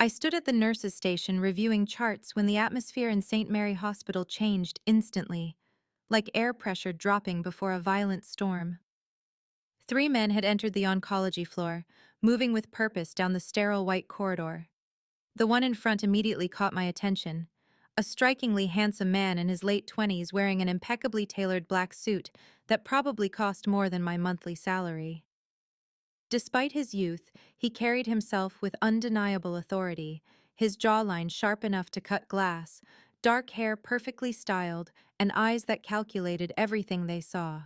I stood at the nurse's station reviewing charts when the atmosphere in St. Mary Hospital changed instantly, like air pressure dropping before a violent storm. Three men had entered the oncology floor, moving with purpose down the sterile white corridor. The one in front immediately caught my attention. A strikingly handsome man in his late 20s wearing an impeccably tailored black suit that probably cost more than my monthly salary. Despite his youth, he carried himself with undeniable authority, his jawline sharp enough to cut glass, dark hair perfectly styled, and eyes that calculated everything they saw.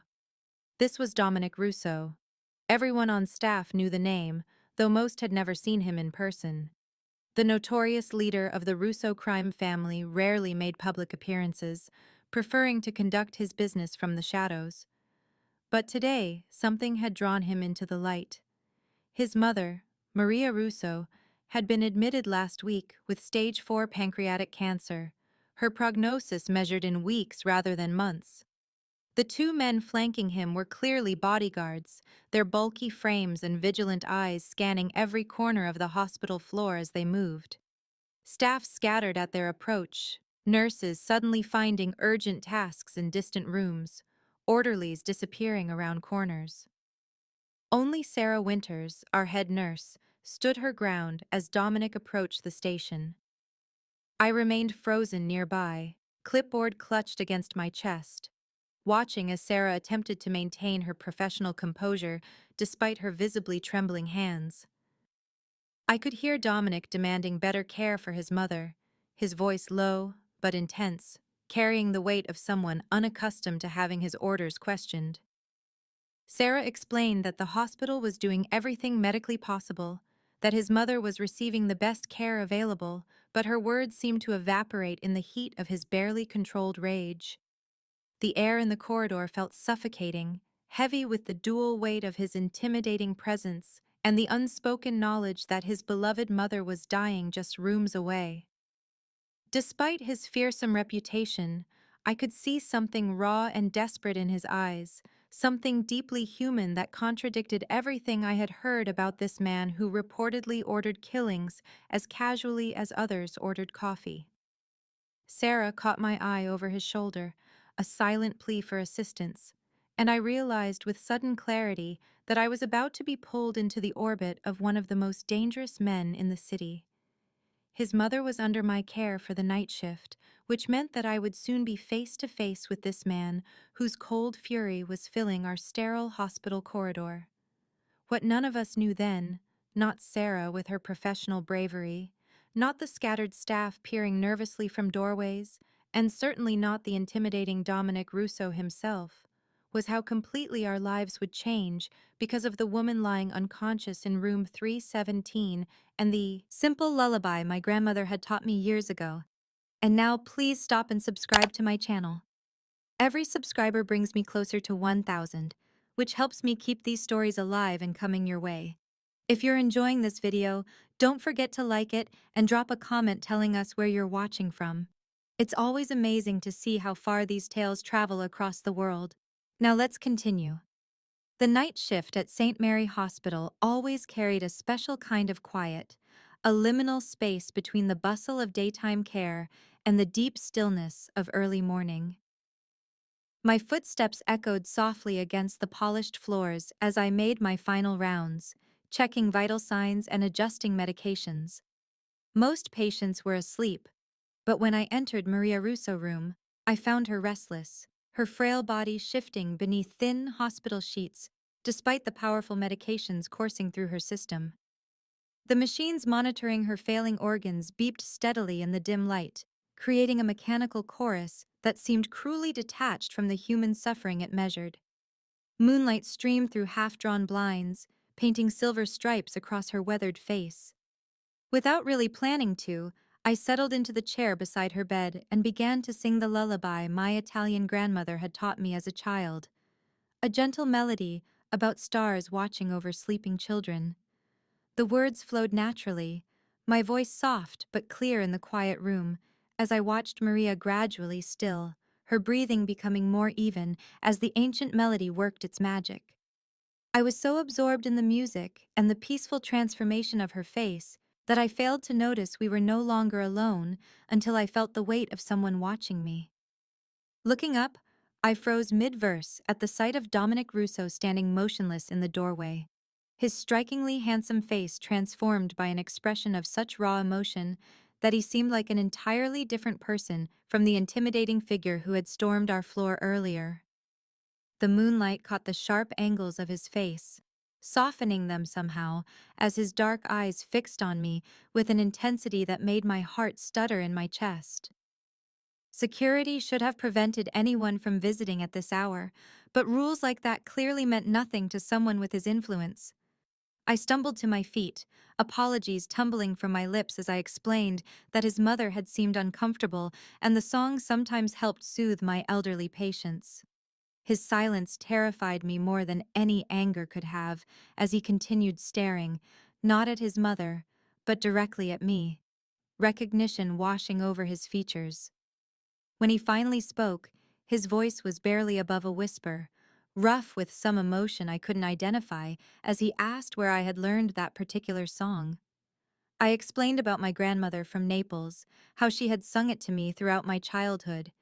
This was Dominic Russo. Everyone on staff knew the name, though most had never seen him in person. The notorious leader of the Russo crime family rarely made public appearances, preferring to conduct his business from the shadows. But today, something had drawn him into the light. His mother, Maria Russo, had been admitted last week with stage 4 pancreatic cancer, her prognosis measured in weeks rather than months. The two men flanking him were clearly bodyguards, their bulky frames and vigilant eyes scanning every corner of the hospital floor as they moved. Staff scattered at their approach, nurses suddenly finding urgent tasks in distant rooms, orderlies disappearing around corners. Only Sarah Winters, our head nurse, stood her ground as Dominic approached the station. I remained frozen nearby, clipboard clutched against my chest, watching as Sarah attempted to maintain her professional composure despite her visibly trembling hands. I could hear Dominic demanding better care for his mother, his voice low but intense, carrying the weight of someone unaccustomed to having his orders questioned. Sarah explained that the hospital was doing everything medically possible, that his mother was receiving the best care available, but her words seemed to evaporate in the heat of his barely controlled rage. The air in the corridor felt suffocating, heavy with the dual weight of his intimidating presence and the unspoken knowledge that his beloved mother was dying just rooms away. Despite his fearsome reputation, I could see something raw and desperate in his eyes, something deeply human that contradicted everything I had heard about this man who reportedly ordered killings as casually as others ordered coffee. Sarah caught my eye over his shoulder, a silent plea for assistance, and I realized with sudden clarity that I was about to be pulled into the orbit of one of the most dangerous men in the city. His mother was under my care for the night shift, which meant that I would soon be face to face with this man whose cold fury was filling our sterile hospital corridor. What none of us knew then, not Sarah with her professional bravery, not the scattered staff peering nervously from doorways, and certainly not the intimidating Dominic Russo himself, was how completely our lives would change because of the woman lying unconscious in room 317 and the simple lullaby my grandmother had taught me years ago. And now please stop and subscribe to my channel. Every subscriber brings me closer to 1,000, which helps me keep these stories alive and coming your way. If you're enjoying this video, don't forget to like it and drop a comment telling us where you're watching from. It's always amazing to see how far these tales travel across the world. Now let's continue. The night shift at St. Mary Hospital always carried a special kind of quiet, a liminal space between the bustle of daytime care and the deep stillness of early morning. My footsteps echoed softly against the polished floors as I made my final rounds, checking vital signs and adjusting medications. Most patients were asleep, but when I entered Maria Russo room, I found her restless, her frail body shifting beneath thin hospital sheets, despite the powerful medications coursing through her system. The machines monitoring her failing organs beeped steadily in the dim light, creating a mechanical chorus that seemed cruelly detached from the human suffering it measured. Moonlight streamed through half-drawn blinds, painting silver stripes across her weathered face. Without really planning to, I settled into the chair beside her bed and began to sing the lullaby my Italian grandmother had taught me as a child. A gentle melody about stars watching over sleeping children. The words flowed naturally, my voice soft but clear in the quiet room, as I watched Maria gradually still, her breathing becoming more even as the ancient melody worked its magic. I was so absorbed in the music and the peaceful transformation of her face that I failed to notice we were no longer alone until I felt the weight of someone watching me. Looking up, I froze mid-verse at the sight of Dominic Russo standing motionless in the doorway. His strikingly handsome face transformed by an expression of such raw emotion that he seemed like an entirely different person from the intimidating figure who had stormed our floor earlier. The moonlight caught the sharp angles of his face, softening them somehow as his dark eyes fixed on me with an intensity that made my heart stutter in my chest. Security should have prevented anyone from visiting at this hour, but rules like that clearly meant nothing to someone with his influence. I stumbled to my feet, apologies tumbling from my lips as I explained that his mother had seemed uncomfortable and the song sometimes helped soothe my elderly patients. His silence terrified me more than any anger could have as he continued staring, not at his mother, but directly at me, recognition washing over his features. When he finally spoke, his voice was barely above a whisper, rough with some emotion I couldn't identify, as he asked where I had learned that particular song. I explained about my grandmother from Naples, how she had sung it to me throughout my childhood,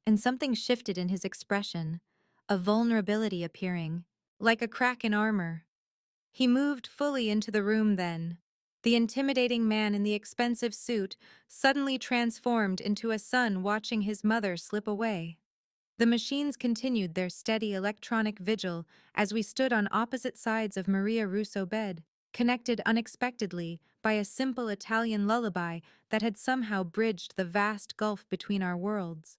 and something shifted in his expression, a vulnerability appearing, like a crack in armor. He moved fully into the room then. The intimidating man in the expensive suit suddenly transformed into a son watching his mother slip away. The machines continued their steady electronic vigil as we stood on opposite sides of Maria Russo bed, connected unexpectedly by a simple Italian lullaby that had somehow bridged the vast gulf between our worlds.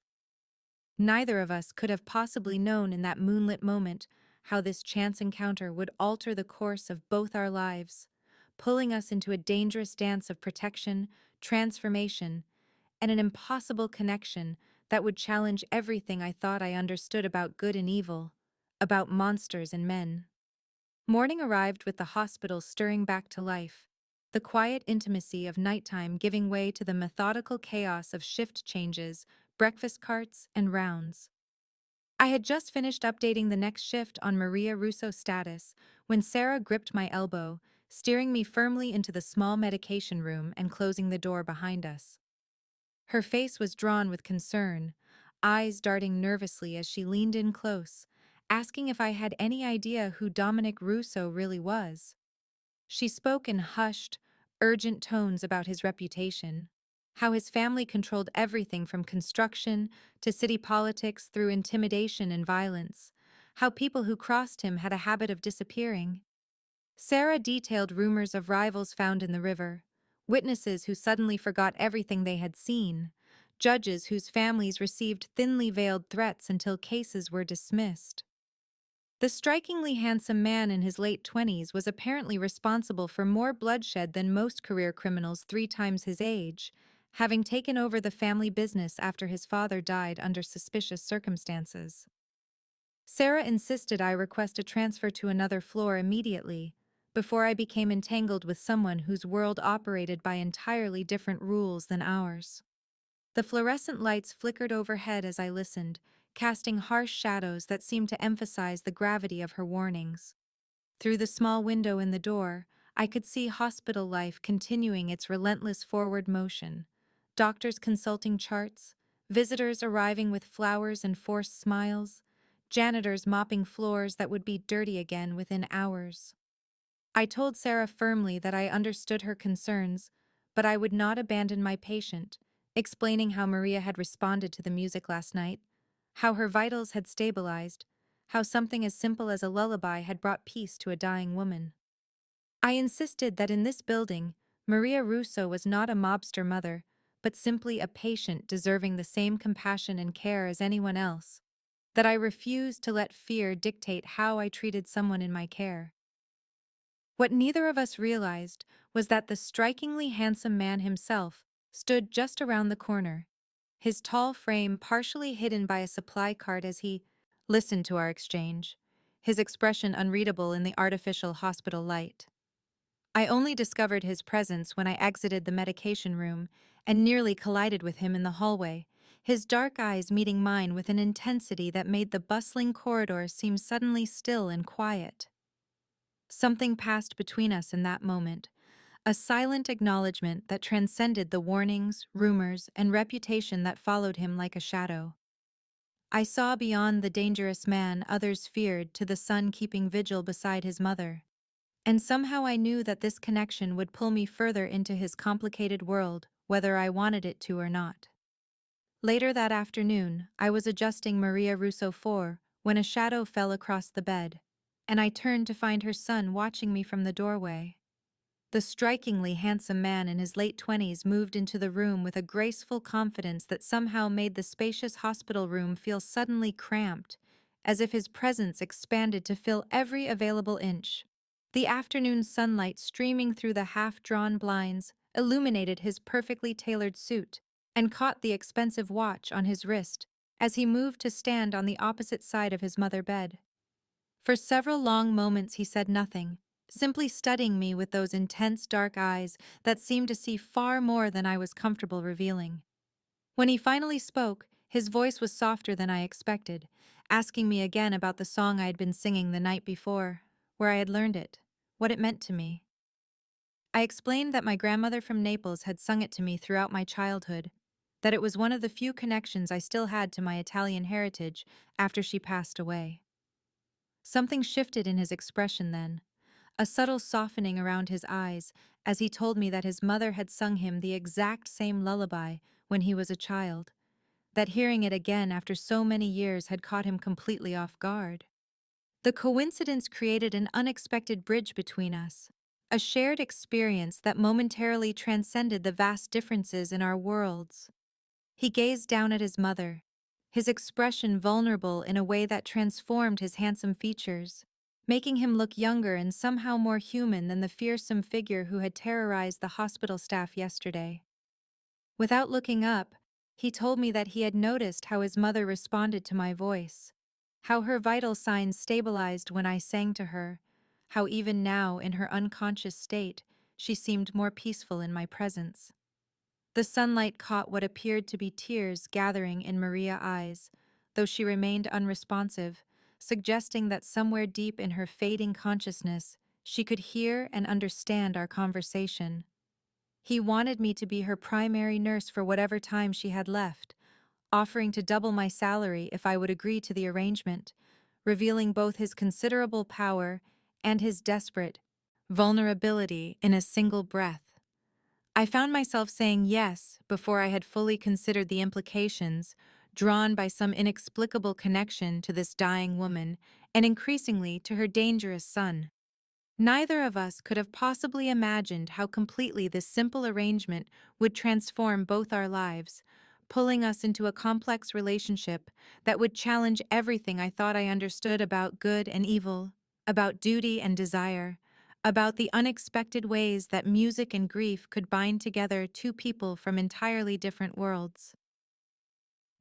Neither of us could have possibly known in that moonlit moment how this chance encounter would alter the course of both our lives, pulling us into a dangerous dance of protection, transformation, and an impossible connection that would challenge everything I thought I understood about good and evil, about monsters and men. Morning arrived with the hospital stirring back to life, the quiet intimacy of nighttime giving way to the methodical chaos of shift changes, breakfast carts, and rounds. I had just finished updating the next shift on Maria Russo's status when Sarah gripped my elbow, steering me firmly into the small medication room and closing the door behind us. Her face was drawn with concern, eyes darting nervously as she leaned in close, asking if I had any idea who Dominic Russo really was. She spoke in hushed, urgent tones about his reputation, how his family controlled everything from construction to city politics through intimidation and violence, how people who crossed him had a habit of disappearing. Sarah detailed rumors of rivals found in the river, witnesses who suddenly forgot everything they had seen, judges whose families received thinly veiled threats until cases were dismissed. The strikingly handsome man in his late 20s was apparently responsible for more bloodshed than most career criminals 3 times his age, having taken over the family business after his father died under suspicious circumstances. Sarah insisted I request a transfer to another floor immediately, before I became entangled with someone whose world operated by entirely different rules than ours. The fluorescent lights flickered overhead as I listened, casting harsh shadows that seemed to emphasize the gravity of her warnings. Through the small window in the door, I could see hospital life continuing its relentless forward motion. Doctors consulting charts, visitors arriving with flowers and forced smiles, janitors mopping floors that would be dirty again within hours. I told Sarah firmly that I understood her concerns, but I would not abandon my patient, explaining how Maria had responded to the music last night, how her vitals had stabilized, how something as simple as a lullaby had brought peace to a dying woman. I insisted that in this building, Maria Russo was not a mobster mother, but simply a patient deserving the same compassion and care as anyone else, that I refused to let fear dictate how I treated someone in my care. What neither of us realized was that the strikingly handsome man himself stood just around the corner, his tall frame partially hidden by a supply cart as he listened to our exchange, his expression unreadable in the artificial hospital light. I only discovered his presence when I exited the medication room and nearly collided with him in the hallway, his dark eyes meeting mine with an intensity that made the bustling corridor seem suddenly still and quiet. Something passed between us in that moment, a silent acknowledgement that transcended the warnings, rumors, and reputation that followed him like a shadow. I saw beyond the dangerous man others feared to the son keeping vigil beside his mother. And somehow I knew that this connection would pull me further into his complicated world, whether I wanted it to or not. Later that afternoon, I was adjusting Maria Russo 4 when a shadow fell across the bed, and I turned to find her son watching me from the doorway. The strikingly handsome man in his late 20s moved into the room with a graceful confidence that somehow made the spacious hospital room feel suddenly cramped, as if his presence expanded to fill every available inch. The afternoon sunlight streaming through the half-drawn blinds illuminated his perfectly tailored suit and caught the expensive watch on his wrist as he moved to stand on the opposite side of his mother bed. For several long moments he said nothing, simply studying me with those intense dark eyes that seemed to see far more than I was comfortable revealing. When he finally spoke, his voice was softer than I expected, asking me again about the song I had been singing the night before, where I had learned it, what it meant to me. I explained that my grandmother from Naples had sung it to me throughout my childhood, that it was one of the few connections I still had to my Italian heritage after she passed away. Something shifted in his expression then, a subtle softening around his eyes as he told me that his mother had sung him the exact same lullaby when he was a child, that hearing it again after so many years had caught him completely off guard. The coincidence created an unexpected bridge between us, a shared experience that momentarily transcended the vast differences in our worlds. He gazed down at his mother, his expression vulnerable in a way that transformed his handsome features, making him look younger and somehow more human than the fearsome figure who had terrorized the hospital staff yesterday. Without looking up, he told me that he had noticed how his mother responded to my voice, how her vital signs stabilized when I sang to her, how even now, in her unconscious state, she seemed more peaceful in my presence. The sunlight caught what appeared to be tears gathering in Maria's eyes, though she remained unresponsive, suggesting that somewhere deep in her fading consciousness, she could hear and understand our conversation. He wanted me to be her primary nurse for whatever time she had left, offering to double my salary if I would agree to the arrangement, revealing both his considerable power and his desperate vulnerability in a single breath. I found myself saying yes before I had fully considered the implications, drawn by some inexplicable connection to this dying woman and increasingly to her dangerous son. Neither of us could have possibly imagined how completely this simple arrangement would transform both our lives, pulling us into a complex relationship that would challenge everything I thought I understood about good and evil, about duty and desire, about the unexpected ways that music and grief could bind together two people from entirely different worlds.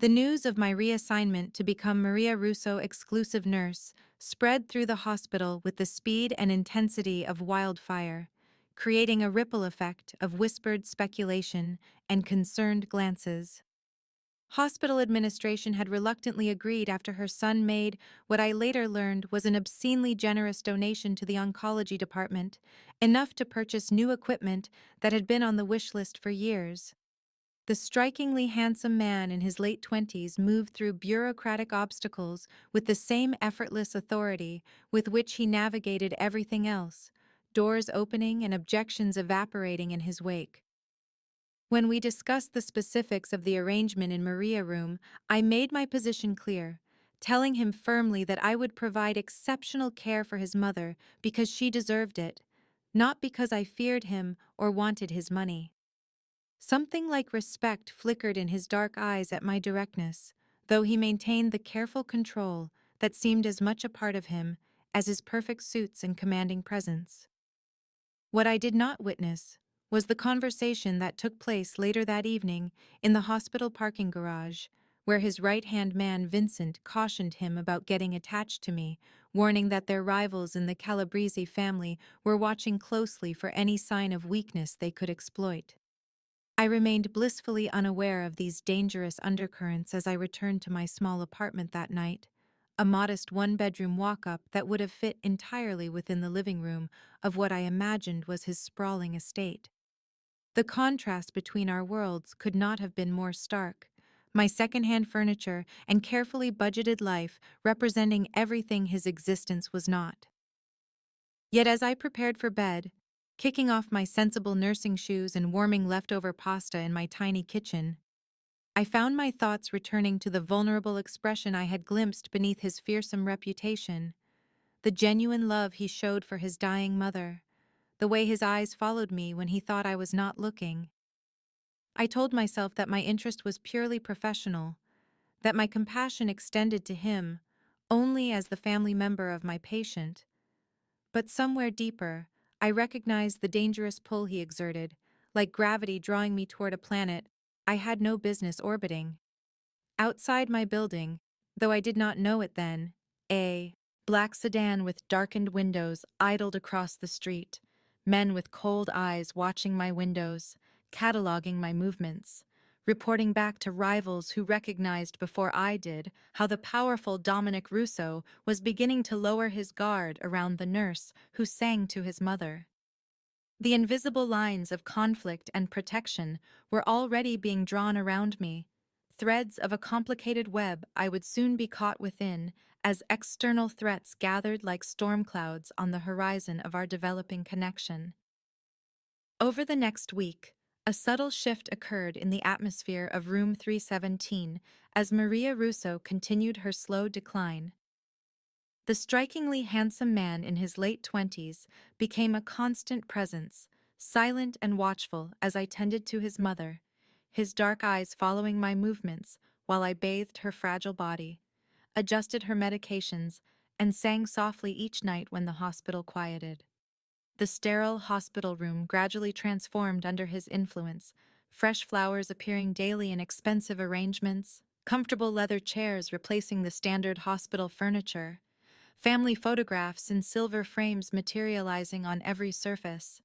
The news of my reassignment to become Maria Russo exclusive nurse spread through the hospital with the speed and intensity of wildfire, creating a ripple effect of whispered speculation and concerned glances. Hospital administration had reluctantly agreed after her son made what I later learned was an obscenely generous donation to the oncology department, enough to purchase new equipment that had been on the wish list for years. The strikingly handsome man in his late 20s moved through bureaucratic obstacles with the same effortless authority with which he navigated everything else, doors opening and objections evaporating in his wake. When we discussed the specifics of the arrangement in Maria Room, I made my position clear, telling him firmly that I would provide exceptional care for his mother because she deserved it, not because I feared him or wanted his money. Something like respect flickered in his dark eyes at my directness, though he maintained the careful control that seemed as much a part of him as his perfect suits and commanding presence. What I did not witness was the conversation that took place later that evening in the hospital parking garage, where his right-hand man Vincent cautioned him about getting attached to me, warning that their rivals in the Calabrese family were watching closely for any sign of weakness they could exploit. I remained blissfully unaware of these dangerous undercurrents as I returned to my small apartment that night, a modest one-bedroom walk-up that would have fit entirely within the living room of what I imagined was his sprawling estate. The contrast between our worlds could not have been more stark. My second-hand furniture and carefully budgeted life representing everything his existence was not. Yet as I prepared for bed, kicking off my sensible nursing shoes and warming leftover pasta in my tiny kitchen, I found my thoughts returning to the vulnerable expression I had glimpsed beneath his fearsome reputation, the genuine love he showed for his dying mother, the way his eyes followed me when he thought I was not looking. I told myself that my interest was purely professional, that my compassion extended to him only as the family member of my patient. But somewhere deeper, I recognized the dangerous pull he exerted, like gravity drawing me toward a planet I had no business orbiting. Outside my building, though I did not know it then, a black sedan with darkened windows idled across the street, men with cold eyes watching my windows, cataloging my movements, reporting back to rivals who recognized before I did how the powerful Dominic Russo was beginning to lower his guard around the nurse who sang to his mother. The invisible lines of conflict and protection were already being drawn around me, threads of a complicated web I would soon be caught within as external threats gathered like storm clouds on the horizon of our developing connection. Over the next week, a subtle shift occurred in the atmosphere of room 317 as Maria Russo continued her slow decline. The strikingly handsome man in his late 20s became a constant presence, silent and watchful as I tended to his mother, his dark eyes following my movements while I bathed her fragile body, adjusted her medications, and sang softly each night when the hospital quieted. The sterile hospital room gradually transformed under his influence, fresh flowers appearing daily in expensive arrangements, comfortable leather chairs replacing the standard hospital furniture, family photographs in silver frames materializing on every surface.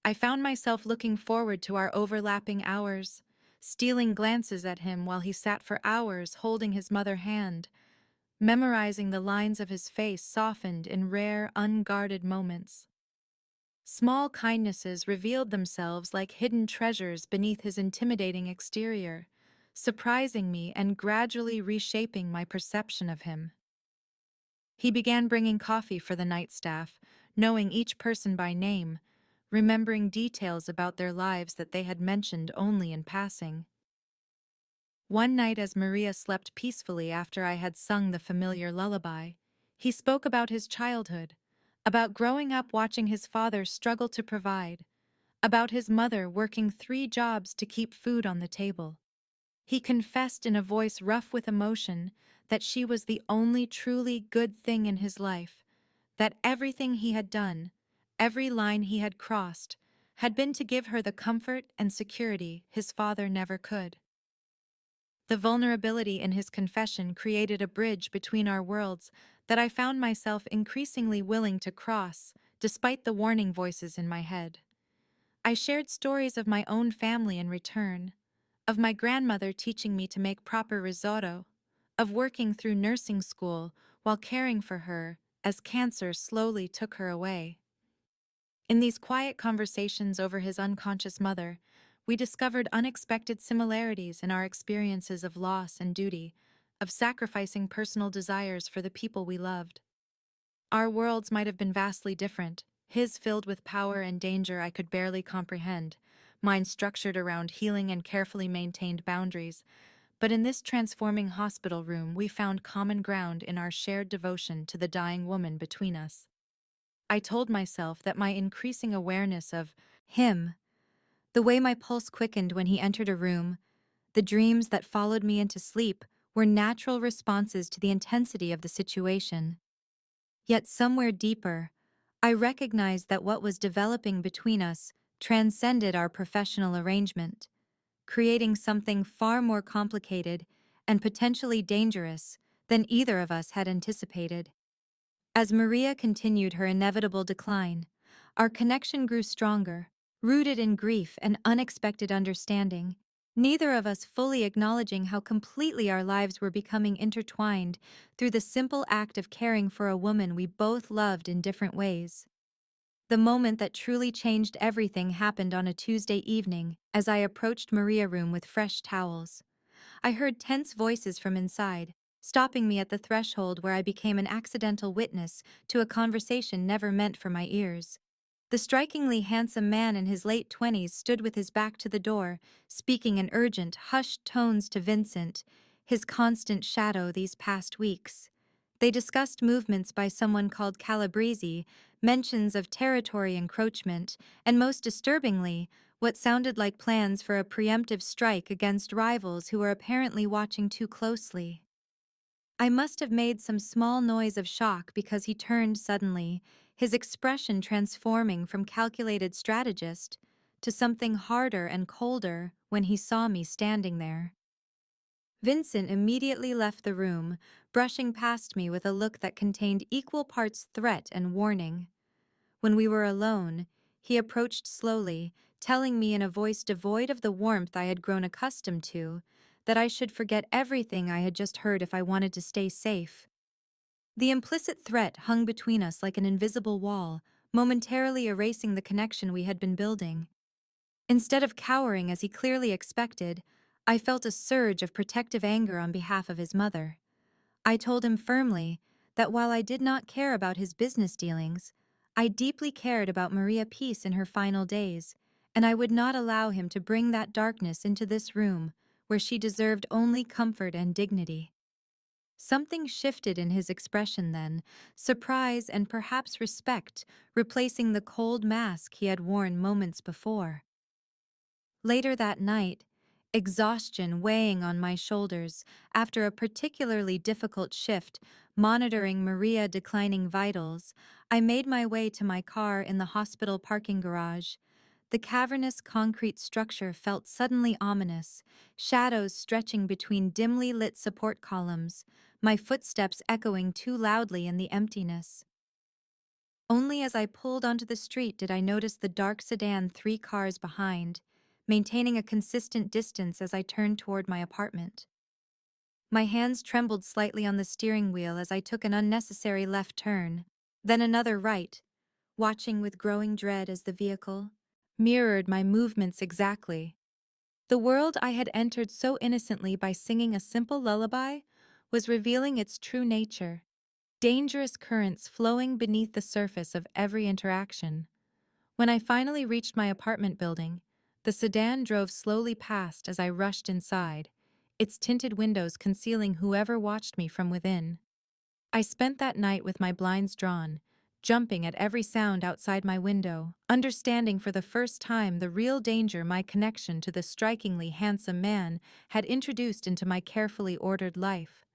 I found myself looking forward to our overlapping hours, stealing glances at him while he sat for hours holding his mother's hand, memorizing the lines of his face softened in rare, unguarded moments. Small kindnesses revealed themselves like hidden treasures beneath his intimidating exterior, surprising me and gradually reshaping my perception of him. He began bringing coffee for the night staff, knowing each person by name, remembering details about their lives that they had mentioned only in passing. One night as Maria slept peacefully after I had sung the familiar lullaby, he spoke about his childhood, about growing up watching his father struggle to provide, about his mother working 3 jobs to keep food on the table. He confessed in a voice rough with emotion that she was the only truly good thing in his life, that everything he had done, every line he had crossed, had been to give her the comfort and security his father never could. The vulnerability in his confession created a bridge between our worlds that I found myself increasingly willing to cross, despite the warning voices in my head. I shared stories of my own family in return, of my grandmother teaching me to make proper risotto, of working through nursing school while caring for her as cancer slowly took her away. In these quiet conversations over his unconscious mother, we discovered unexpected similarities in our experiences of loss and duty, of sacrificing personal desires for the people we loved. Our worlds might have been vastly different, his filled with power and danger I could barely comprehend, mine structured around healing and carefully maintained boundaries, but in this transforming hospital room we found common ground in our shared devotion to the dying woman between us. I told myself that my increasing awareness of him, the way my pulse quickened when he entered a room, the dreams that followed me into sleep, were natural responses to the intensity of the situation. Yet somewhere deeper, I recognized that what was developing between us transcended our professional arrangement, creating something far more complicated and potentially dangerous than either of us had anticipated. As Maria continued her inevitable decline, our connection grew stronger, rooted in grief and unexpected understanding. neither of us fully acknowledging how completely our lives were becoming intertwined through the simple act of caring for a woman we both loved in different ways. The moment that truly changed everything happened on a Tuesday evening as I approached Maria's room with fresh towels. I heard tense voices from inside, stopping me at the threshold where I became an accidental witness to a conversation never meant for my ears. The strikingly handsome man in his late 20s stood with his back to the door, speaking in urgent, hushed tones to Vincent, his constant shadow these past weeks. They discussed movements by someone called Calabrese, mentions of territory encroachment, and most disturbingly, what sounded like plans for a preemptive strike against rivals who were apparently watching too closely. I must have made some small noise of shock because he turned suddenly, his expression transforming from calculated strategist to something harder and colder when he saw me standing there. Vincent immediately left the room, brushing past me with a look that contained equal parts threat and warning. When we were alone, he approached slowly, telling me in a voice devoid of the warmth I had grown accustomed to, that I should forget everything I had just heard if I wanted to stay safe. The implicit threat hung between us like an invisible wall, momentarily erasing the connection we had been building. Instead of cowering as he clearly expected, I felt a surge of protective anger on behalf of his mother. I told him firmly that while I did not care about his business dealings, I deeply cared about Maria's peace in her final days, and I would not allow him to bring that darkness into this room, where she deserved only comfort and dignity. Something shifted in his expression then, surprise and perhaps respect, replacing the cold mask he had worn moments before. Later that night, exhaustion weighing on my shoulders after a particularly difficult shift monitoring Maria's declining vitals, I made my way to my car in the hospital parking garage. The cavernous concrete structure felt suddenly ominous, shadows stretching between dimly lit support columns, my footsteps echoing too loudly in the emptiness. Only as I pulled onto the street did I notice the dark sedan 3 cars behind, maintaining a consistent distance as I turned toward my apartment. My hands trembled slightly on the steering wheel as I took an unnecessary left turn, then another right, watching with growing dread as the vehicle mirrored my movements exactly. The world I had entered so innocently by singing a simple lullaby was revealing its true nature, dangerous currents flowing beneath the surface of every interaction. When I finally reached my apartment building, the sedan drove slowly past as I rushed inside, its tinted windows concealing whoever watched me from within. I spent that night with my blinds drawn, jumping at every sound outside my window, understanding for the first time the real danger my connection to the strikingly handsome man had introduced into my carefully ordered life.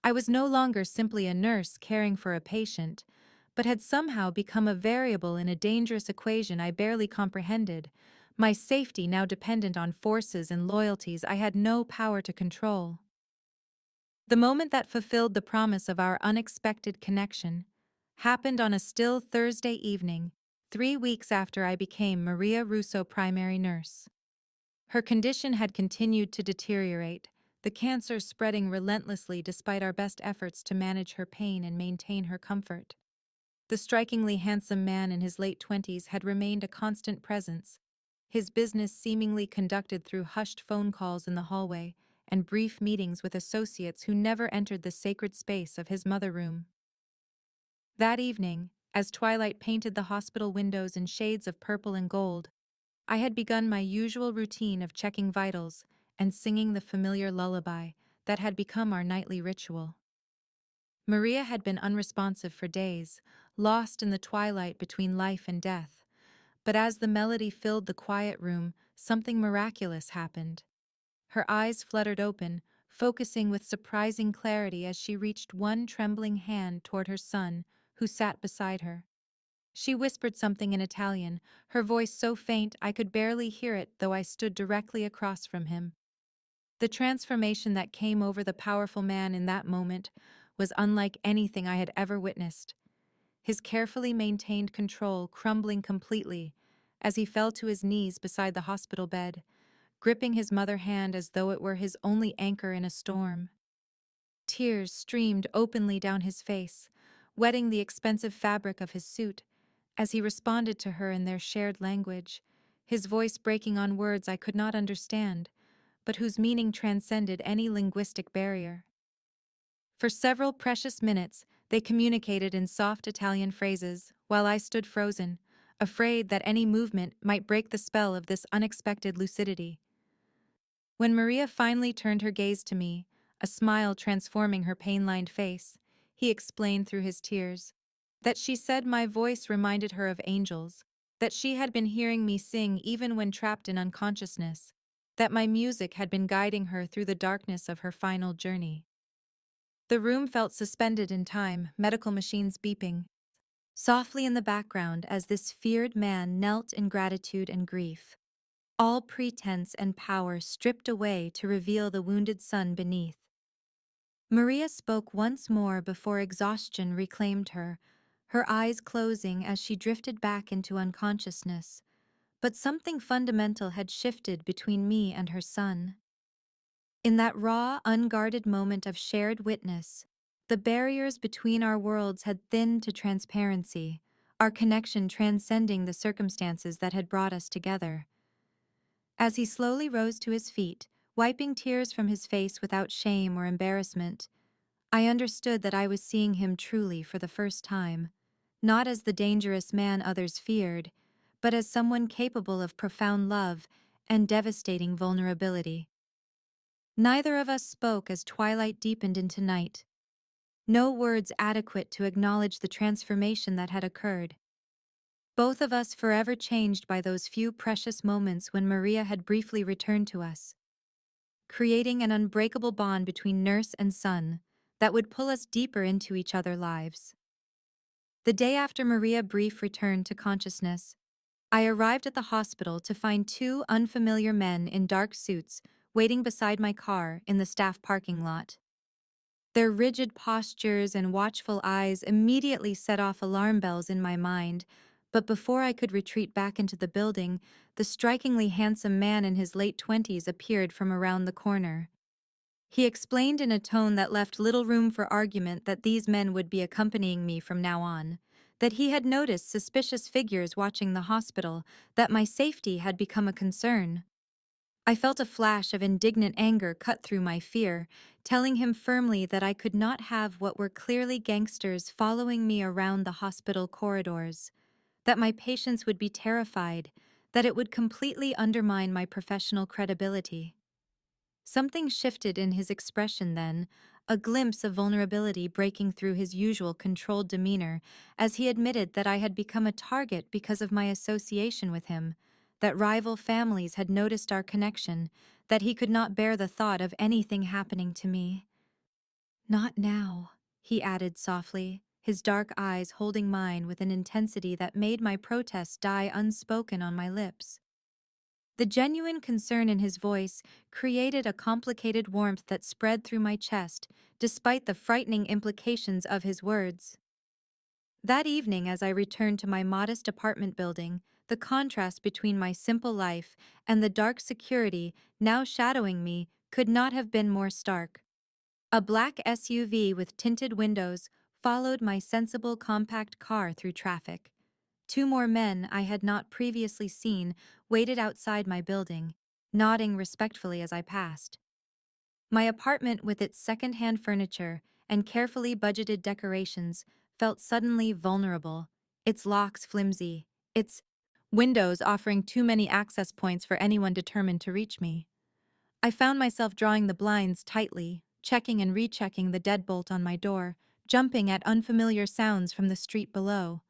I was no longer simply a nurse caring for a patient, but had somehow become a variable in a dangerous equation I barely comprehended, my safety now dependent on forces and loyalties I had no power to control. The moment that fulfilled the promise of our unexpected connection happened on a still Thursday evening, 3 weeks after I became Maria Russo primary nurse. Her condition had continued to deteriorate, the cancer spreading relentlessly despite our best efforts to manage her pain and maintain her comfort. The strikingly handsome man in his late 20s had remained a constant presence, his business seemingly conducted through hushed phone calls in the hallway and brief meetings with associates who never entered the sacred space of his mother room. That evening, as twilight painted the hospital windows in shades of purple and gold, I had begun my usual routine of checking vitals and singing the familiar lullaby that had become our nightly ritual. Maria had been unresponsive for days, lost in the twilight between life and death, but as the melody filled the quiet room, something miraculous happened. Her eyes fluttered open, focusing with surprising clarity as she reached one trembling hand toward her son, who sat beside her. She whispered something in Italian, her voice so faint I could barely hear it though I stood directly across from him. The transformation that came over the powerful man in that moment was unlike anything I had ever witnessed. His carefully maintained control crumbling completely as he fell to his knees beside the hospital bed, gripping his mother hand as though it were his only anchor in a storm. Tears streamed openly down his face, wetting the expensive fabric of his suit, as he responded to her in their shared language, his voice breaking on words I could not understand, but whose meaning transcended any linguistic barrier. For several precious minutes, they communicated in soft Italian phrases, while I stood frozen, afraid that any movement might break the spell of this unexpected lucidity. When Maria finally turned her gaze to me, a smile transforming her pain-lined face, he explained through his tears that she said my voice reminded her of angels, that she had been hearing me sing even when trapped in unconsciousness, that my music had been guiding her through the darkness of her final journey. The room felt suspended in time, medical machines beeping softly in the background as this feared man knelt in gratitude and grief, all pretense and power stripped away to reveal the wounded son beneath. Maria spoke once more before exhaustion reclaimed her, her eyes closing as she drifted back into unconsciousness. But something fundamental had shifted between me and her son. In that raw, unguarded moment of shared witness, the barriers between our worlds had thinned to transparency, our connection transcending the circumstances that had brought us together. As he slowly rose to his feet, wiping tears from his face without shame or embarrassment, I understood that I was seeing him truly for the first time, not as the dangerous man others feared, but as someone capable of profound love and devastating vulnerability. Neither of us spoke as twilight deepened into night. No words adequate to acknowledge the transformation that had occurred. Both of us forever changed by those few precious moments when Maria had briefly returned to us, creating an unbreakable bond between nurse and son that would pull us deeper into each other's lives. The day after Maria's brief return to consciousness, I arrived at the hospital to find two unfamiliar men in dark suits waiting beside my car in the staff parking lot. Their rigid postures and watchful eyes immediately set off alarm bells in my mind, but before I could retreat back into the building, the strikingly handsome man in his late 20s appeared from around the corner. He explained in a tone that left little room for argument that these men would be accompanying me from now on, that he had noticed suspicious figures watching the hospital, that my safety had become a concern. I felt a flash of indignant anger cut through my fear, telling him firmly that I could not have what were clearly gangsters following me around the hospital corridors, that my patients would be terrified, that it would completely undermine my professional credibility. Something shifted in his expression then, a glimpse of vulnerability breaking through his usual controlled demeanor as he admitted that I had become a target because of my association with him, that rival families had noticed our connection, that he could not bear the thought of anything happening to me. "Not now," he added softly, his dark eyes holding mine with an intensity that made my protest die unspoken on my lips. The genuine concern in his voice created a complicated warmth that spread through my chest, despite the frightening implications of his words. That evening, as I returned to my modest apartment building, the contrast between my simple life and the dark security now shadowing me could not have been more stark. A black SUV with tinted windows followed my sensible compact car through traffic. Two more men I had not previously seen waited outside my building, nodding respectfully as I passed. My apartment, with its second-hand furniture and carefully budgeted decorations, felt suddenly vulnerable, its locks flimsy, its windows offering too many access points for anyone determined to reach me. I found myself drawing the blinds tightly, checking and rechecking the deadbolt on my door, jumping at unfamiliar sounds from the street below.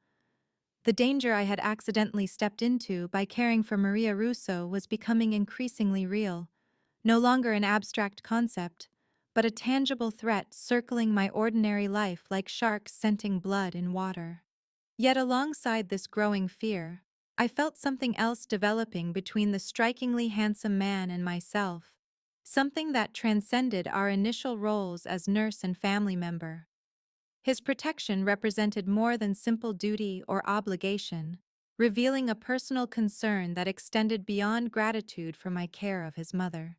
The danger I had accidentally stepped into by caring for Maria Russo was becoming increasingly real, no longer an abstract concept, but a tangible threat circling my ordinary life like sharks scenting blood in water. Yet alongside this growing fear, I felt something else developing between the strikingly handsome man and myself, something that transcended our initial roles as nurse and family member. His protection represented more than simple duty or obligation. revealing a personal concern that extended beyond gratitude for my care of his mother.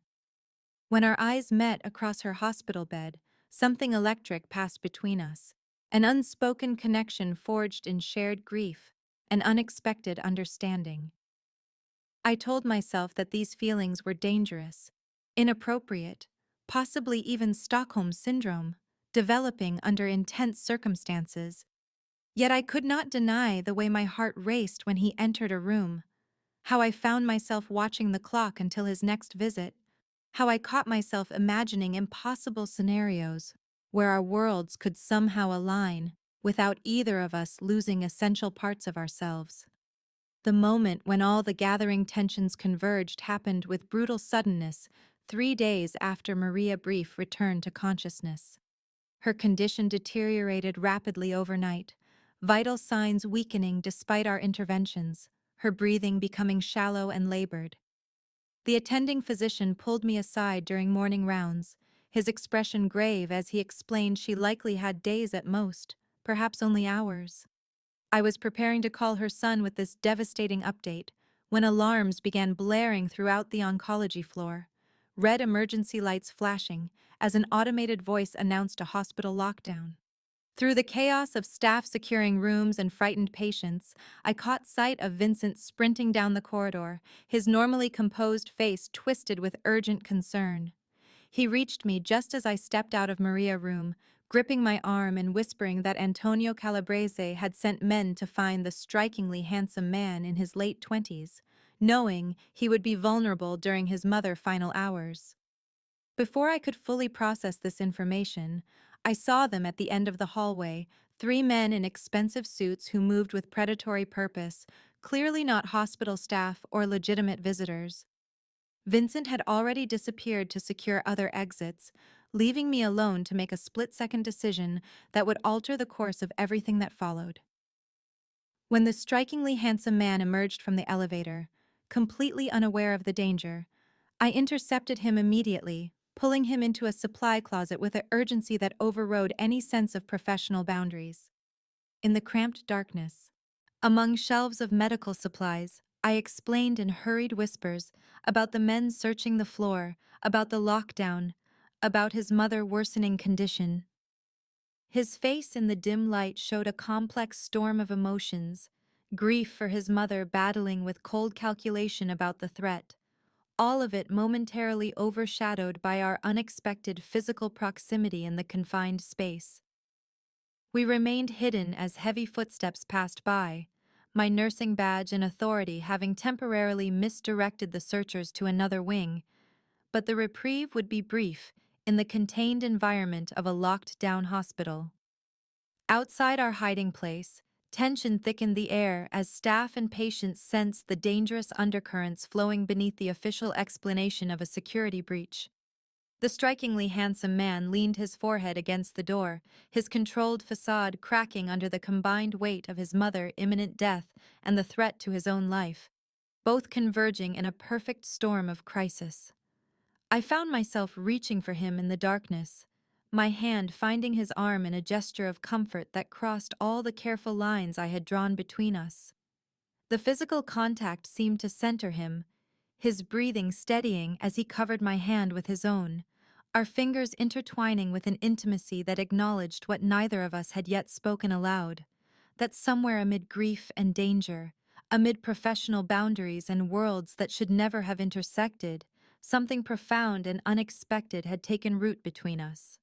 When our eyes met across her hospital bed, something electric passed between us, an unspoken connection forged in shared grief, an unexpected understanding. I told myself that these feelings were dangerous, inappropriate, possibly even Stockholm Syndrome, developing under intense circumstances. Yet I could not deny the way my heart raced when he entered a room, how I found myself watching the clock until his next visit, how I caught myself imagining impossible scenarios where our worlds could somehow align without either of us losing essential parts of ourselves. The moment when all the gathering tensions converged happened with brutal suddenness 3 days after Maria Brief returned to consciousness. Her condition deteriorated rapidly overnight, vital signs weakening despite our interventions, her breathing becoming shallow and labored. The attending physician pulled me aside during morning rounds, his expression grave as he explained she likely had days at most, perhaps only hours. I was preparing to call her son with this devastating update when alarms began blaring throughout the oncology floor, red emergency lights flashing as an automated voice announced a hospital lockdown. Through the chaos of staff securing rooms and frightened patients, I caught sight of Vincent sprinting down the corridor, his normally composed face twisted with urgent concern. He reached me just as I stepped out of Maria's room, gripping my arm and whispering that Antonio Calabrese had sent men to find the strikingly handsome man in his late 20s, knowing he would be vulnerable during his mother's final hours. Before I could fully process this information, I saw them at the end of the hallway, 3 men in expensive suits who moved with predatory purpose, clearly not hospital staff or legitimate visitors. Vincent had already disappeared to secure other exits, leaving me alone to make a split-second decision that would alter the course of everything that followed. When the strikingly handsome man emerged from the elevator, completely unaware of the danger, I intercepted him immediately, pulling him into a supply closet with an urgency that overrode any sense of professional boundaries. In the cramped darkness, among shelves of medical supplies, I explained in hurried whispers about the men searching the floor, about the lockdown, about his mother's worsening condition. His face in the dim light showed a complex storm of emotions, grief for his mother battling with cold calculation about the threat, all of it momentarily overshadowed by our unexpected physical proximity in the confined space. We remained hidden as heavy footsteps passed by, my nursing badge and authority having temporarily misdirected the searchers to another wing, but the reprieve would be brief in the contained environment of a locked-down hospital. Outside our hiding place, tension thickened the air as staff and patients sensed the dangerous undercurrents flowing beneath the official explanation of a security breach. The strikingly handsome man leaned his forehead against the door, his controlled facade cracking under the combined weight of his mother's imminent death and the threat to his own life, both converging in a perfect storm of crisis. I found myself reaching for him in the darkness, my hand finding his arm in a gesture of comfort that crossed all the careful lines I had drawn between us. The physical contact seemed to center him, his breathing steadying as he covered my hand with his own, our fingers intertwining with an intimacy that acknowledged what neither of us had yet spoken aloud, that somewhere amid grief and danger, amid professional boundaries and worlds that should never have intersected, something profound and unexpected had taken root between us.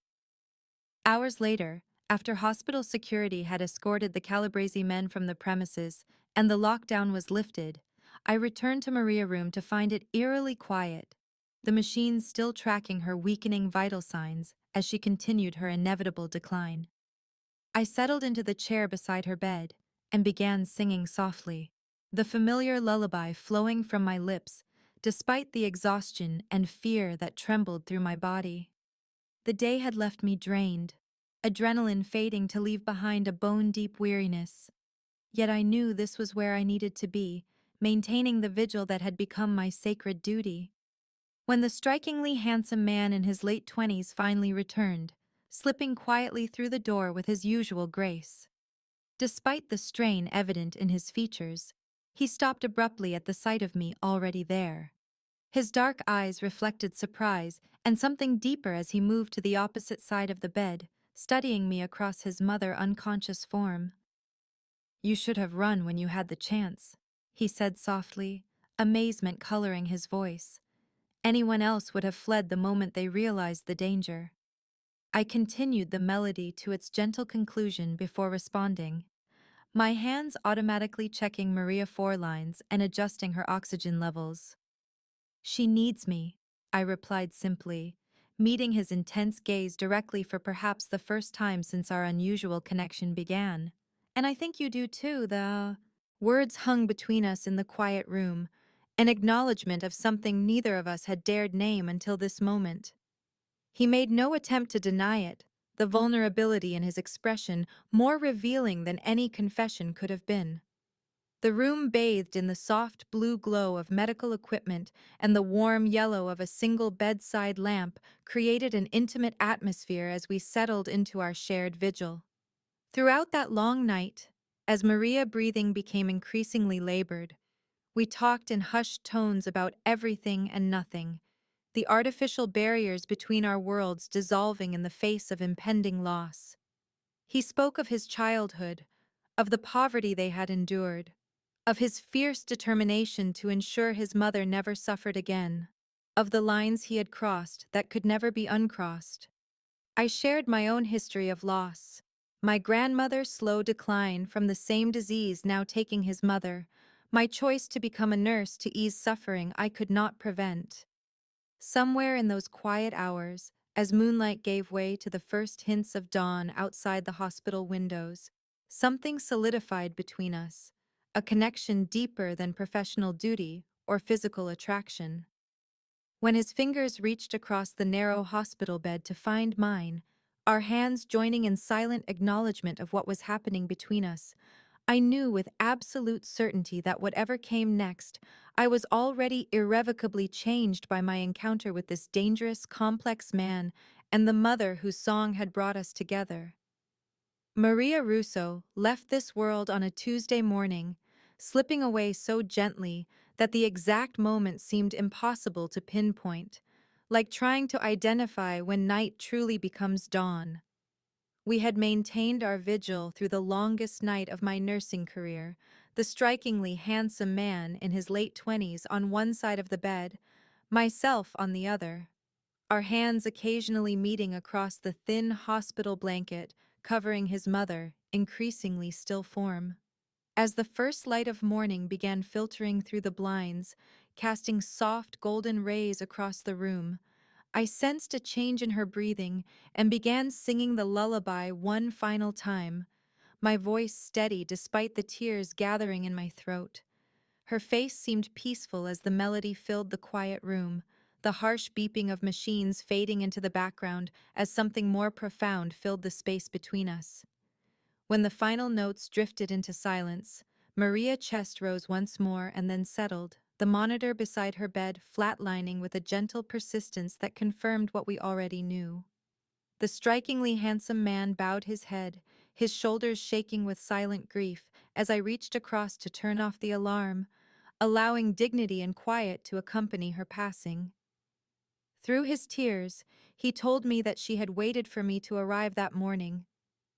Hours later, after hospital security had escorted the Calabrese men from the premises and the lockdown was lifted, I returned to Maria's room to find it eerily quiet, the machines still tracking her weakening vital signs as she continued her inevitable decline. I settled into the chair beside her bed and began singing softly, the familiar lullaby flowing from my lips despite the exhaustion and fear that trembled through my body. The day had left me drained, adrenaline fading to leave behind a bone-deep weariness. Yet I knew this was where I needed to be, maintaining the vigil that had become my sacred duty. When the strikingly handsome man in his late 20s finally returned, slipping quietly through the door with his usual grace. Despite the strain evident in his features, He stopped abruptly at the sight of me already there. His dark eyes reflected surprise and something deeper as he moved to the opposite side of the bed, studying me across his mother unconscious form. "You should have run when you had the chance," he said softly, amazement coloring his voice. Anyone else would have fled the moment they realized the danger. I continued the melody to its gentle conclusion before responding, my hands automatically checking Maria 4 lines and adjusting her oxygen levels. "She needs me," I replied simply, meeting his intense gaze directly for perhaps the first time since our unusual connection began. "And I think you do too." The words hung between us in the quiet room, an acknowledgement of something neither of us had dared name until this moment. He made no attempt to deny it, the vulnerability in his expression more revealing than any confession could have been. The room bathed in the soft blue glow of medical equipment and the warm yellow of a single bedside lamp created an intimate atmosphere as we settled into our shared vigil. Throughout that long night, as Maria's breathing became increasingly labored, we talked in hushed tones about everything and nothing, the artificial barriers between our worlds dissolving in the face of impending loss. He spoke of his childhood, of the poverty they had endured, of his fierce determination to ensure his mother never suffered again, of the lines he had crossed that could never be uncrossed. I shared my own history of loss, my grandmother's slow decline from the same disease now taking his mother, my choice to become a nurse to ease suffering I could not prevent. Somewhere in those quiet hours, as moonlight gave way to the first hints of dawn outside the hospital windows, something solidified between us, a connection deeper than professional duty or physical attraction. When his fingers reached across the narrow hospital bed to find mine, our hands joining in silent acknowledgement of what was happening between us, I knew with absolute certainty that whatever came next, I was already irrevocably changed by my encounter with this dangerous, complex man and the mother whose song had brought us together. Maria Russo left this world on a Tuesday morning, slipping away so gently that the exact moment seemed impossible to pinpoint, like trying to identify when night truly becomes dawn. We had maintained our vigil through the longest night of my nursing career, the strikingly handsome man in his late 20s on one side of the bed, myself on the other, our hands occasionally meeting across the thin hospital blanket covering his mother, increasingly still form. As the first light of morning began filtering through the blinds, casting soft golden rays across the room, I sensed a change in her breathing and began singing the lullaby one final time, my voice steady despite the tears gathering in my throat. Her face seemed peaceful as the melody filled the quiet room, the harsh beeping of machines fading into the background as something more profound filled the space between us. When the final notes drifted into silence, Maria's chest rose once more and then settled, the monitor beside her bed flatlining with a gentle persistence that confirmed what we already knew. The strikingly handsome man bowed his head, his shoulders shaking with silent grief as I reached across to turn off the alarm, allowing dignity and quiet to accompany her passing. Through his tears, he told me that she had waited for me to arrive that morning,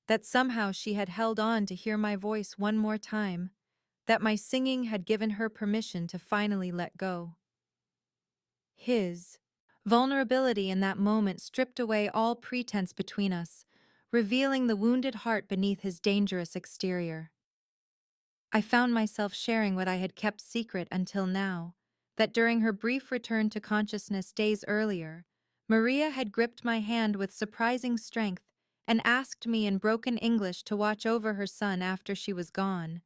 that somehow she had held on to hear my voice one more time, that my singing had given her permission to finally let go. His vulnerability in that moment stripped away all pretense between us, revealing the wounded heart beneath his dangerous exterior. I found myself sharing what I had kept secret until now, that during her brief return to consciousness days earlier, Maria had gripped my hand with surprising strength and asked me in broken English to watch over her son after she was gone.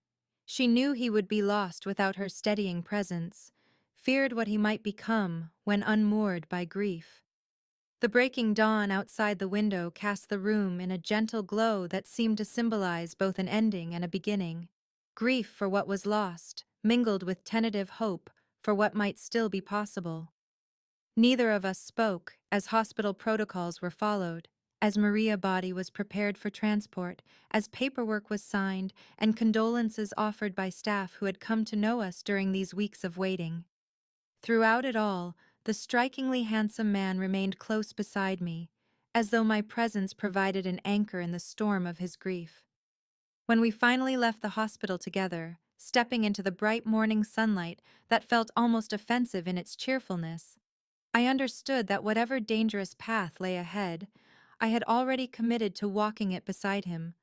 She knew he would be lost without her steadying presence, feared what he might become when unmoored by grief. The breaking dawn outside the window cast the room in a gentle glow that seemed to symbolize both an ending and a beginning. Grief for what was lost, mingled with tentative hope for what might still be possible. Neither of us spoke, as hospital protocols were followed, as Maria's body was prepared for transport, as paperwork was signed, and condolences offered by staff who had come to know us during these weeks of waiting. Throughout it all, the strikingly handsome man remained close beside me, as though my presence provided an anchor in the storm of his grief. When we finally left the hospital together, stepping into the bright morning sunlight that felt almost offensive in its cheerfulness, I understood that whatever dangerous path lay ahead, I had already committed to walking it beside him,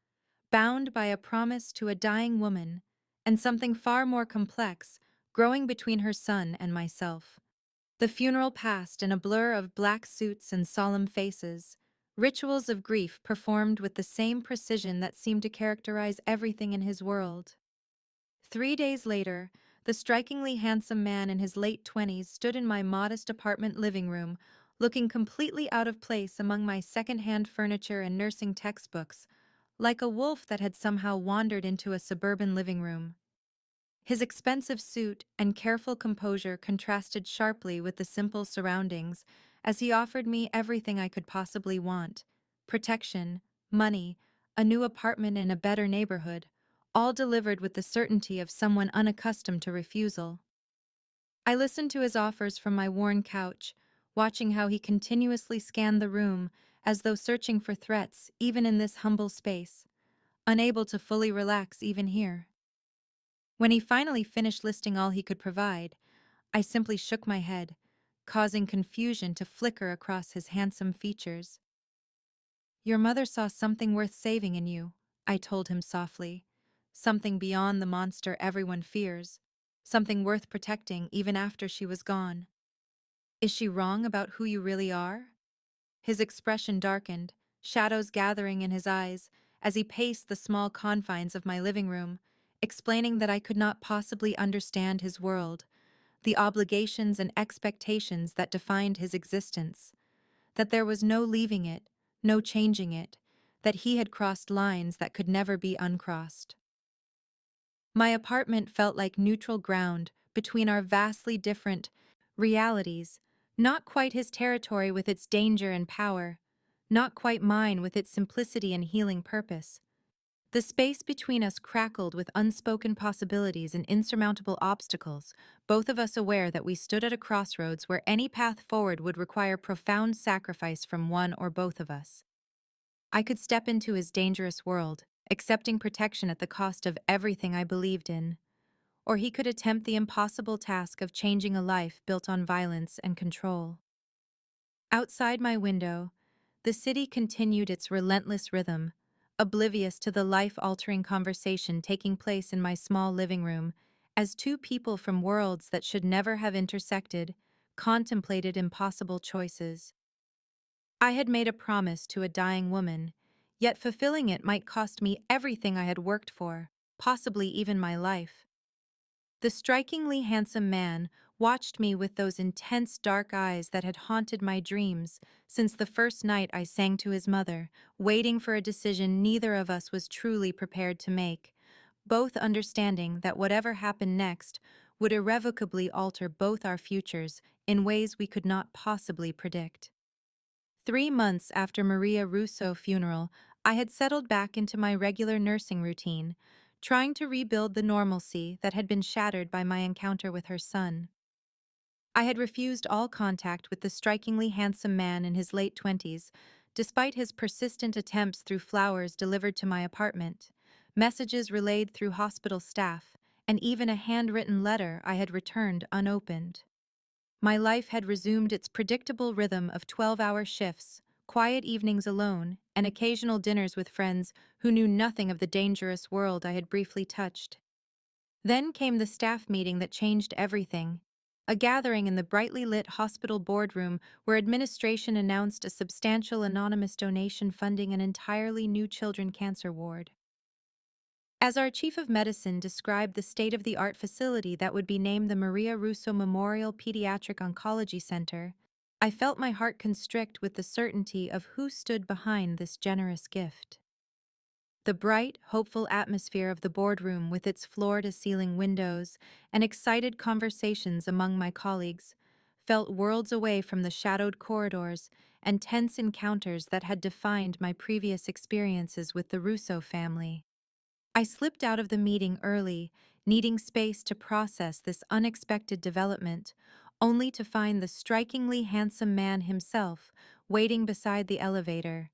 bound by a promise to a dying woman, and something far more complex growing between her son and myself. The funeral passed in a blur of black suits and solemn faces, rituals of grief performed with the same precision that seemed to characterize everything in his world. 3 days later, the strikingly handsome man in his late 20s stood in my modest apartment living room, looking completely out of place among my second-hand furniture and nursing textbooks, like a wolf that had somehow wandered into a suburban living room. His expensive suit and careful composure contrasted sharply with the simple surroundings, as he offered me everything I could possibly want: protection, money, a new apartment in a better neighborhood, all delivered with the certainty of someone unaccustomed to refusal. I listened to his offers from my worn couch, watching how he continuously scanned the room as though searching for threats even in this humble space, unable to fully relax even here. When he finally finished listing all he could provide, I simply shook my head, causing confusion to flicker across his handsome features. "Your mother saw something worth saving in you," I told him softly. "Something beyond the monster everyone fears. Something worth protecting even after she was gone." "Is she wrong about who you really are?" His expression darkened, shadows gathering in his eyes, as he paced the small confines of my living room, explaining that I could not possibly understand his world, the obligations and expectations that defined his existence, that there was no leaving it, no changing it, that he had crossed lines that could never be uncrossed. My apartment felt like neutral ground between our vastly different realities, not quite his territory with its danger and power, not quite mine with its simplicity and healing purpose. The space between us crackled with unspoken possibilities and insurmountable obstacles, both of us aware that we stood at a crossroads where any path forward would require profound sacrifice from one or both of us. I could step into his dangerous world, accepting protection at the cost of everything I believed in, or he could attempt the impossible task of changing a life built on violence and control. Outside my window, the city continued its relentless rhythm, oblivious to the life-altering conversation taking place in my small living room, as two people from worlds that should never have intersected contemplated impossible choices. I had made a promise to a dying woman, yet fulfilling it might cost me everything I had worked for, possibly even my life. The strikingly handsome man watched me with those intense dark eyes that had haunted my dreams since the first night I sang to his mother, waiting for a decision neither of us was truly prepared to make, both understanding that whatever happened next would irrevocably alter both our futures in ways we could not possibly predict. 3 months after Maria Russo's funeral, I had settled back into my regular nursing routine, trying to rebuild the normalcy that had been shattered by my encounter with her son. I had refused all contact with the strikingly handsome man in his late 20s, despite his persistent attempts through flowers delivered to my apartment, messages relayed through hospital staff, and even a handwritten letter I had returned unopened. My life had resumed its predictable rhythm of 12-hour shifts, quiet evenings alone, and occasional dinners with friends who knew nothing of the dangerous world I had briefly touched. Then came the staff meeting that changed everything, a gathering in the brightly lit hospital boardroom where administration announced a substantial anonymous donation funding an entirely new children cancer ward. As our chief of medicine described the state-of-the-art facility that would be named the Maria Russo Memorial Pediatric Oncology Center, I felt my heart constrict with the certainty of who stood behind this generous gift. The bright, hopeful atmosphere of the boardroom with its floor-to-ceiling windows and excited conversations among my colleagues felt worlds away from the shadowed corridors and tense encounters that had defined my previous experiences with the Russo family. I slipped out of the meeting early, needing space to process this unexpected development, only to find the strikingly handsome man himself waiting beside the elevator,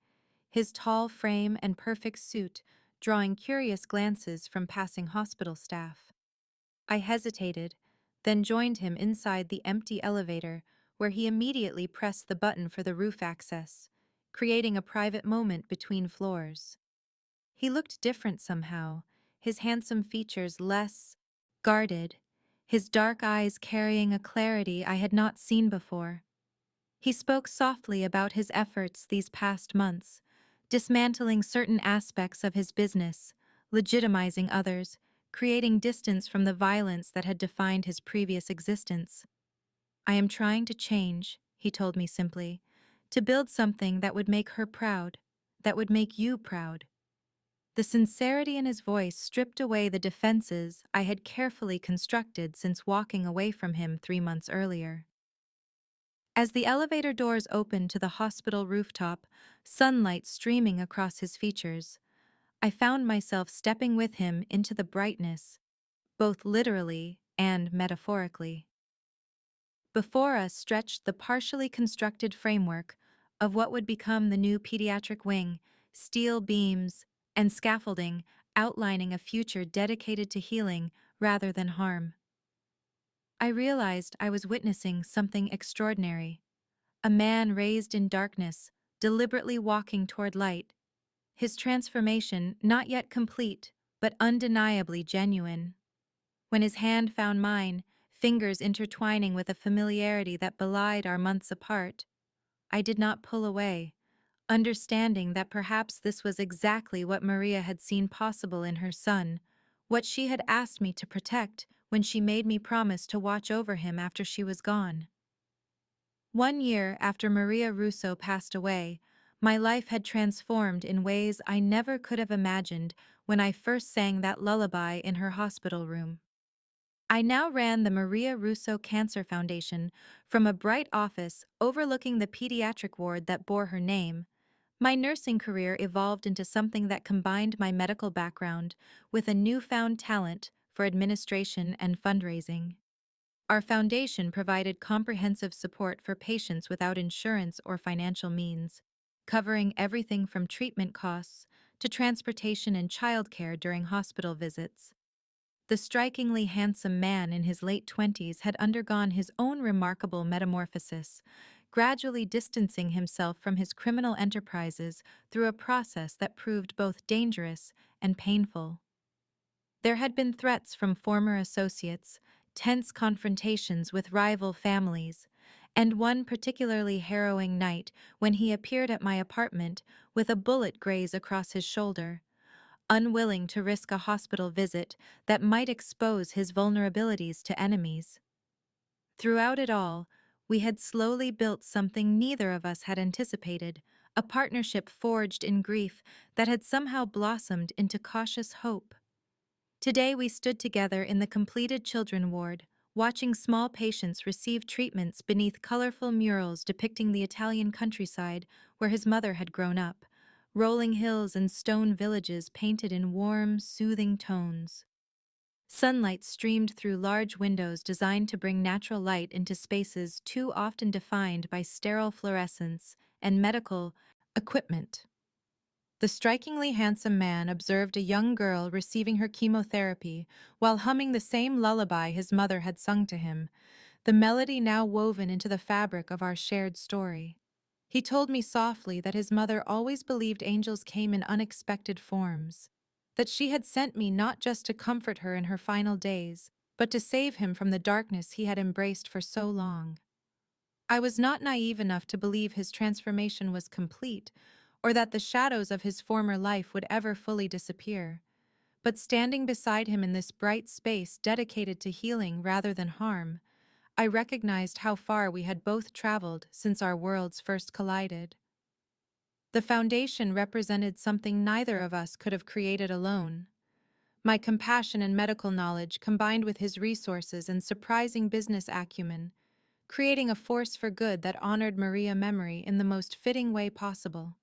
his tall frame and perfect suit drawing curious glances from passing hospital staff. I hesitated, then joined him inside the empty elevator, where he immediately pressed the button for the roof access, creating a private moment between floors. He looked different somehow, his handsome features less guarded, his dark eyes carrying a clarity I had not seen before. He spoke softly about his efforts these past months, dismantling certain aspects of his business, legitimizing others, creating distance from the violence that had defined his previous existence. "I am trying to change," he told me simply, "to build something that would make her proud, that would make you proud." The sincerity in his voice stripped away the defenses I had carefully constructed since walking away from him 3 months earlier. As the elevator doors opened to the hospital rooftop, sunlight streaming across his features, I found myself stepping with him into the brightness, both literally and metaphorically. Before us stretched the partially constructed framework of what would become the new pediatric wing, steel beams and scaffolding outlining a future dedicated to healing rather than harm. I realized I was witnessing something extraordinary. A man raised in darkness, deliberately walking toward light, his transformation not yet complete, but undeniably genuine. When his hand found mine, fingers intertwining with a familiarity that belied our months apart, I did not pull away, understanding that perhaps this was exactly what Maria had seen possible in her son, what she had asked me to protect when she made me promise to watch over him after she was gone. 1 year after Maria Russo passed away, my life had transformed in ways I never could have imagined when I first sang that lullaby in her hospital room. I now ran the Maria Russo Cancer Foundation from a bright office overlooking the pediatric ward that bore her name. My nursing career evolved into something that combined my medical background with a newfound talent for administration and fundraising. Our foundation provided comprehensive support for patients without insurance or financial means, covering everything from treatment costs to transportation and childcare during hospital visits. The strikingly handsome man in his late 20s had undergone his own remarkable metamorphosis, gradually distancing himself from his criminal enterprises through a process that proved both dangerous and painful. There had been threats from former associates, tense confrontations with rival families, and one particularly harrowing night when he appeared at my apartment with a bullet graze across his shoulder, unwilling to risk a hospital visit that might expose his vulnerabilities to enemies. Throughout it all, we had slowly built something neither of us had anticipated, a partnership forged in grief that had somehow blossomed into cautious hope. Today we stood together in the completed children ward, watching small patients receive treatments beneath colorful murals depicting the Italian countryside where his mother had grown up, rolling hills and stone villages painted in warm, soothing tones. Sunlight streamed through large windows designed to bring natural light into spaces too often defined by sterile fluorescence and medical equipment. The strikingly handsome man observed a young girl receiving her chemotherapy while humming the same lullaby his mother had sung to him, the melody now woven into the fabric of our shared story. He told me softly that his mother always believed angels came in unexpected forms, that she had sent me not just to comfort her in her final days, but to save him from the darkness he had embraced for so long. I was not naive enough to believe his transformation was complete, or that the shadows of his former life would ever fully disappear. But standing beside him in this bright space dedicated to healing rather than harm, I recognized how far we had both traveled since our worlds first collided. The foundation represented something neither of us could have created alone. My compassion and medical knowledge combined with his resources and surprising business acumen, creating a force for good that honored Maria's memory in the most fitting way possible.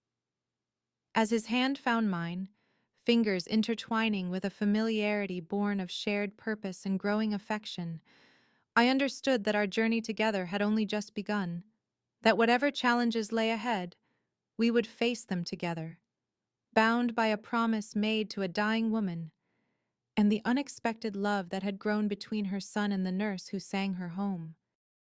As his hand found mine, fingers intertwining with a familiarity born of shared purpose and growing affection, I understood that our journey together had only just begun, that whatever challenges lay ahead, we would face them together, bound by a promise made to a dying woman, and the unexpected love that had grown between her son and the nurse who sang her home.